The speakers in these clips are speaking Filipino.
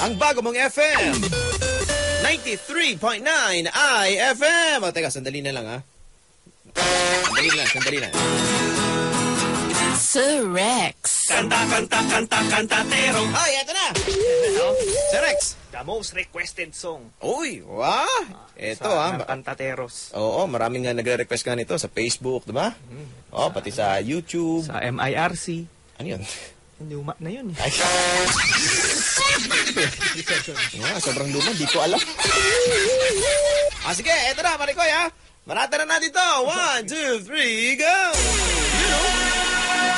Ang bago mong FM. 93.9 IFM. O, teka, sandali na lang, ha? Sandali lang. Sir Rex. Kantatero. Ay, eto na! Sir Rex. The most requested song. Uy, wow! Eto, sa ha? Kantateros. Oo, maraming nga nagre-request ka nito sa Facebook, di ba? Oo, pati sa YouTube. Sa MIRC. Ano yun? Hindi luma na yun. Ay. Sobrang luma, di ko alam. Sige, eto na, Marikoy, ha? Marata na natin to. 1, 2, 3, go!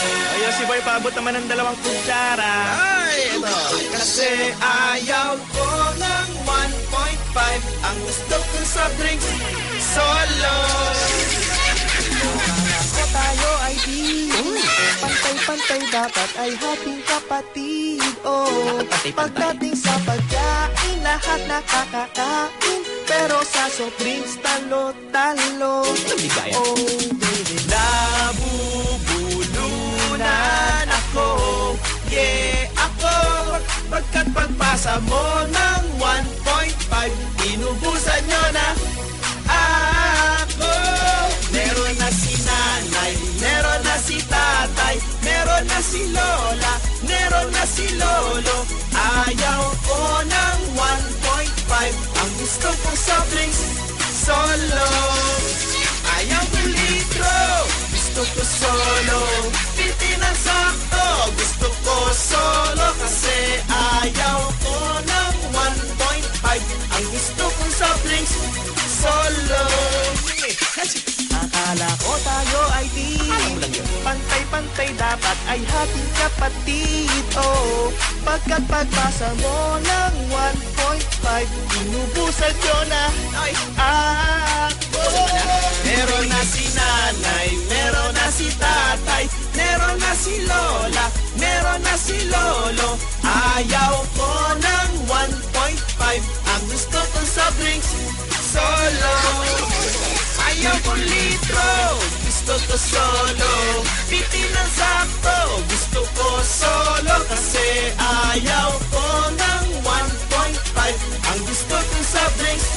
Ayaw si Boy, paabot naman ng 2 kutsara. Ay, ito. Kasi ayaw ko ng 1.5. Ang gusto ko sa drinks, solo. Ako tayo ay di pantay-pantay, dapat ay hating kapatid. Oh, pagdating sa pagkain, lahat nakakakain. Pero sa soft drinks, talo-talo. Oh, baby, nabubulunan ako. Yeah, ako. Pagkat pagpasa mo ng 1.5, inubusan nyo na ako. Meron na si nanay, meron na si tatay, meron na si lola, meron na si lolo. Ayaw ko ng 1.5, ang gusto kong soft drinks, solo. Ayaw ko litro, gusto ko solo. Piti ng sakto, gusto ko solo. Kasi ayaw ko ng 1.5, ang gusto kong soft drinks, solo. Akala ko tayo ay di pantay-pantay, dapat ay hating kapatid. Oh, pagkat pagpasa mo ng 1.5, inubusan ko na ako. Meron na si nanay, meron na si tatay, meron na si lola, meron na si lolo. Ayaw ko ng 1.5, ang gusto kong soft drinks, solo. Ayaw ko litro, gusto ko solo. Piti ng sakto, gusto ko solo. Kasi ayaw ko ng 1.5, ang gusto kong soft drinks,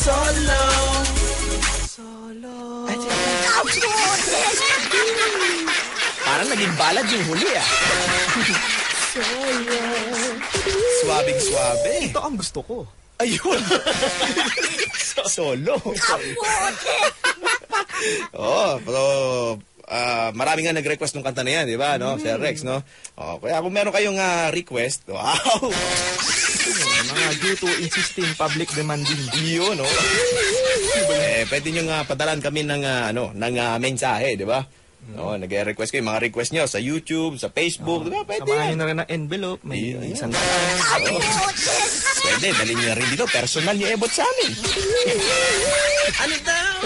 solo. Solo. Parang naging balad yung huli, ah. Solo. Swabing-swabe. Ito ang gusto ko. Ayun. Solo. Pero marami nga nag-request ng kanta na yan, di ba, no? Sir Rex, no? Kaya kung meron kayong request, wow! Mga due to insisting public demanding. Yun, no? Pwede nyo nga padalan kami ng mensahe, di ba? Nag-request kayo, mga request nyo sa YouTube, sa Facebook, di ba? Pwede Samahan yan. nyo na rin ng envelope, may isang Pwede, dalhin nyo na rin dito, personal nyo ebot sa amin. Ano daw?